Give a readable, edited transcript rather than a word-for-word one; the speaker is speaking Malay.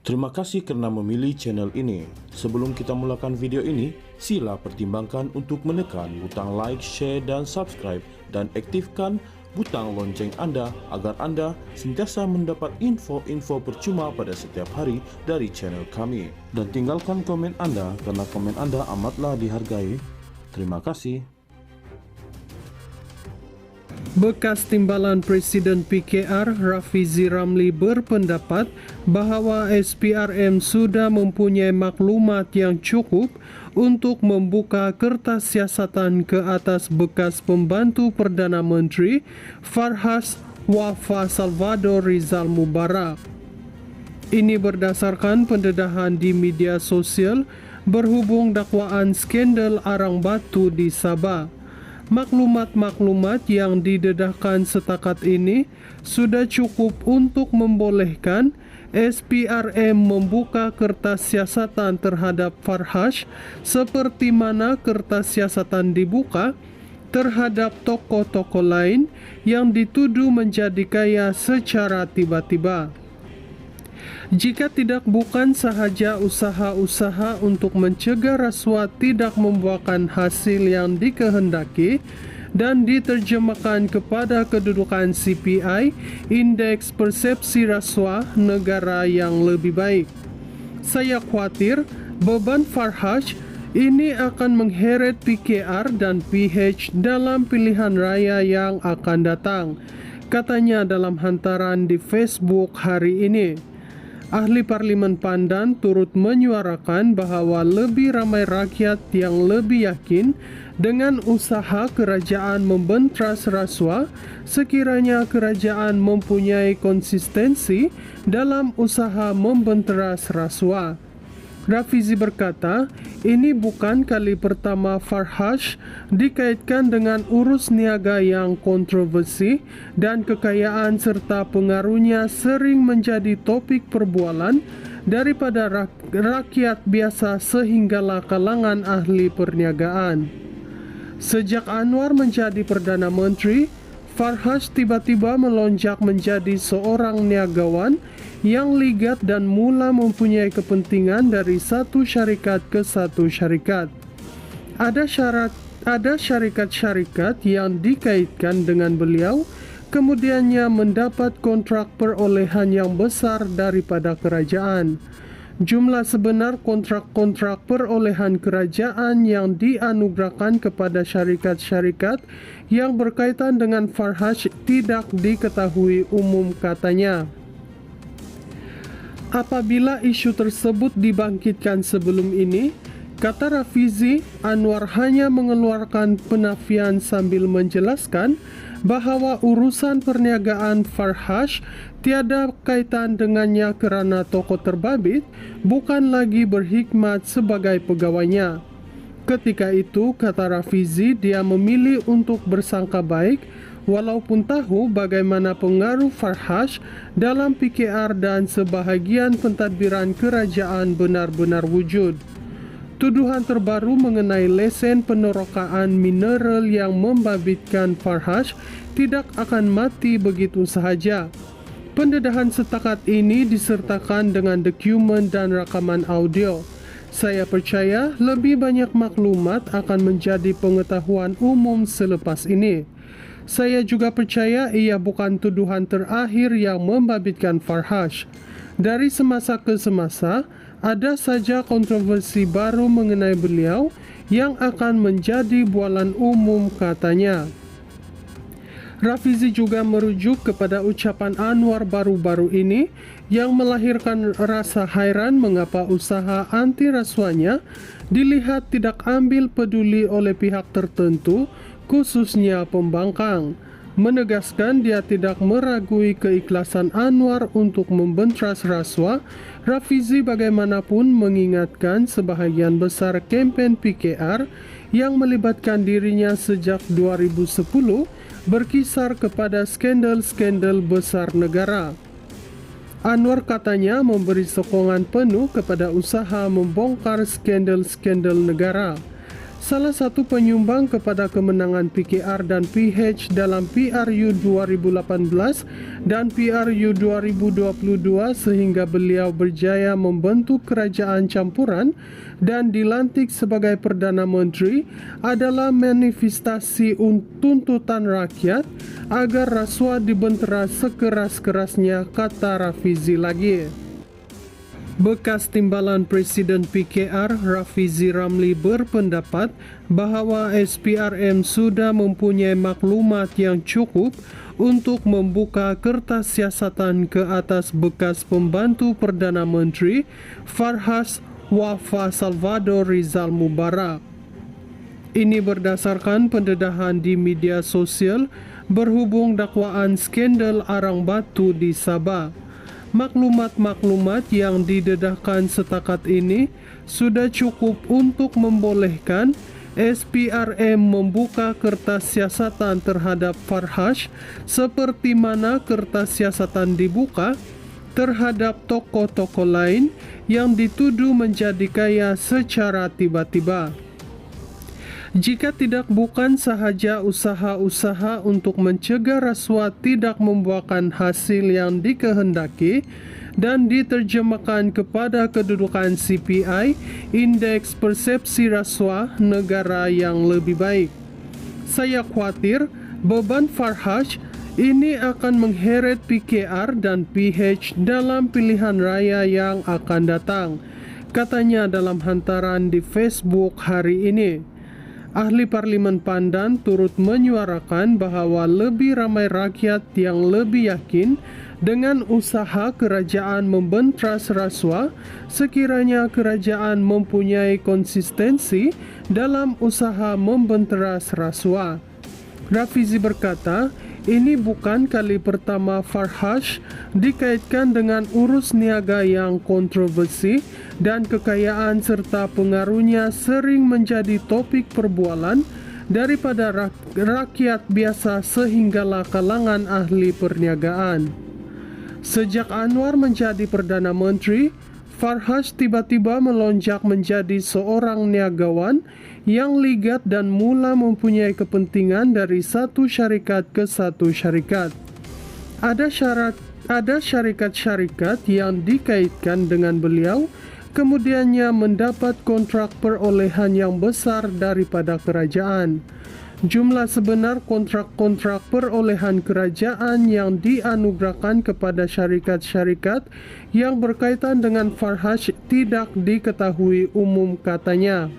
Terima kasih kerana memilih channel ini. Sebelum kita mulakan video ini, sila pertimbangkan untuk menekan butang like, share dan subscribe dan aktifkan butang lonceng anda agar anda sentiasa mendapat info-info percuma pada setiap hari dari channel kami. Dan tinggalkan komen anda kerana komen anda amatlah dihargai. Terima kasih. Bekas Timbalan Presiden PKR Rafizi Ramli berpendapat bahawa SPRM sudah mempunyai maklumat yang cukup untuk membuka kertas siasatan ke atas bekas pembantu Perdana Menteri Farhas Wafa Salvador Rizal Mubarak. Ini berdasarkan pendedahan di media sosial berhubung dakwaan skandal arang batu di Sabah. Maklumat-maklumat yang didedahkan setakat ini sudah cukup untuk membolehkan SPRM membuka kertas siasatan terhadap Farhas seperti mana kertas siasatan dibuka terhadap tokoh-tokoh lain yang dituduh menjadi kaya secara tiba-tiba. Jika tidak bukan sahaja usaha-usaha untuk mencegah rasuah tidak membuahkan hasil yang dikehendaki dan diterjemahkan kepada kedudukan CPI, Indeks Persepsi Rasuah Negara yang lebih baik. Saya khawatir beban Farhas ini akan mengheret PKR dan PH dalam pilihan raya yang akan datang, katanya dalam hantaran di Facebook hari ini. Ahli Parlimen Pandan turut menyuarakan bahawa lebih ramai rakyat yang lebih yakin dengan usaha kerajaan membentras rasuah sekiranya kerajaan mempunyai konsistensi dalam usaha membentras rasuah. Rafizi berkata, ini bukan kali pertama Farhas dikaitkan dengan urus niaga yang kontroversi dan kekayaan serta pengaruhnya sering menjadi topik perbualan daripada rakyat biasa sehinggalah kalangan ahli perniagaan. Sejak Anwar menjadi Perdana Menteri, Farhas tiba-tiba melonjak menjadi seorang niagawan yang ligat dan mula mempunyai kepentingan dari satu syarikat ke satu syarikat. Ada syarikat-syarikat yang dikaitkan dengan beliau, kemudiannya mendapat kontrak perolehan yang besar daripada kerajaan. Jumlah sebenar kontrak-kontrak perolehan kerajaan yang dianugerahkan kepada syarikat-syarikat yang berkaitan dengan Farhas tidak diketahui umum, katanya. Apabila isu tersebut dibangkitkan sebelum ini, kata Rafizi, Anwar hanya mengeluarkan penafian sambil menjelaskan bahawa urusan perniagaan Farhas tiada kaitan dengannya kerana tokoh terbabit bukan lagi berkhidmat sebagai pegawainya. Ketika itu, kata Rafizi, dia memilih untuk bersangka baik walaupun tahu bagaimana pengaruh Farhas dalam PKR dan sebahagian pentadbiran kerajaan benar-benar wujud. Tuduhan terbaru mengenai lesen penerokaan mineral yang membabitkan Farhas tidak akan mati begitu sahaja. Pendedahan setakat ini disertakan dengan dokumen dan rakaman audio. Saya percaya lebih banyak maklumat akan menjadi pengetahuan umum selepas ini. Saya juga percaya ia bukan tuduhan terakhir yang membabitkan Farhas. Dari semasa ke semasa, ada saja kontroversi baru mengenai beliau yang akan menjadi bualan umum, katanya. Rafizi juga merujuk kepada ucapan Anwar baru-baru ini yang melahirkan rasa hairan mengapa usaha anti rasuahnya dilihat tidak ambil peduli oleh pihak tertentu, khususnya pembangkang. Menegaskan dia tidak meragui keikhlasan Anwar untuk membentras rasuah, Rafizi bagaimanapun mengingatkan sebahagian besar kempen PKR yang melibatkan dirinya sejak 2010 berkisar kepada skandal-skandal besar negara. Anwar katanya memberi sokongan penuh kepada usaha membongkar skandal-skandal negara. Salah satu penyumbang kepada kemenangan PKR dan PH dalam PRU 2018 dan PRU 2022 sehingga beliau berjaya membentuk kerajaan campuran dan dilantik sebagai Perdana Menteri adalah manifestasi tuntutan rakyat agar rasuah dibentera sekeras-kerasnya, kata Rafizi lagi. Bekas timbalan Presiden PKR Rafizi Ramli berpendapat bahawa SPRM sudah mempunyai maklumat yang cukup untuk membuka kertas siasatan ke atas bekas pembantu Perdana Menteri Farhas Wafa Salvador Rizal Mubarak. Ini berdasarkan pendedahan di media sosial berhubung dakwaan skandal arang batu di Sabah. Maklumat-maklumat yang didedahkan setakat ini sudah cukup untuk membolehkan SPRM membuka kertas siasatan terhadap Farhas seperti mana kertas siasatan dibuka terhadap tokoh-tokoh lain yang dituduh menjadi kaya secara tiba-tiba. Jika tidak bukan sahaja usaha-usaha untuk mencegah rasuah tidak membuahkan hasil yang dikehendaki dan diterjemahkan kepada kedudukan CPI, Indeks Persepsi Rasuah Negara yang lebih baik. Saya khawatir beban Farhas ini akan mengheret PKR dan PH dalam pilihan raya yang akan datang, katanya dalam hantaran di Facebook hari ini. Ahli Parlimen Pandan turut menyuarakan bahawa lebih ramai rakyat yang lebih yakin dengan usaha kerajaan membenteras rasuah sekiranya kerajaan mempunyai konsistensi dalam usaha membenteras rasuah. Rafizi berkata, ini bukan kali pertama Farhas dikaitkan dengan urus niaga yang kontroversi dan kekayaan serta pengaruhnya sering menjadi topik perbualan daripada rakyat biasa sehinggalah kalangan ahli perniagaan. Sejak Anwar menjadi Perdana Menteri, Farhas tiba-tiba melonjak menjadi seorang niagawan yang ligat dan mula mempunyai kepentingan dari satu syarikat ke satu syarikat. Ada syarikat-syarikat yang dikaitkan dengan beliau, kemudiannya mendapat kontrak perolehan yang besar daripada kerajaan. Jumlah sebenar kontrak-kontrak perolehan kerajaan yang dianugerahkan kepada syarikat-syarikat yang berkaitan dengan Farhas tidak diketahui umum, katanya.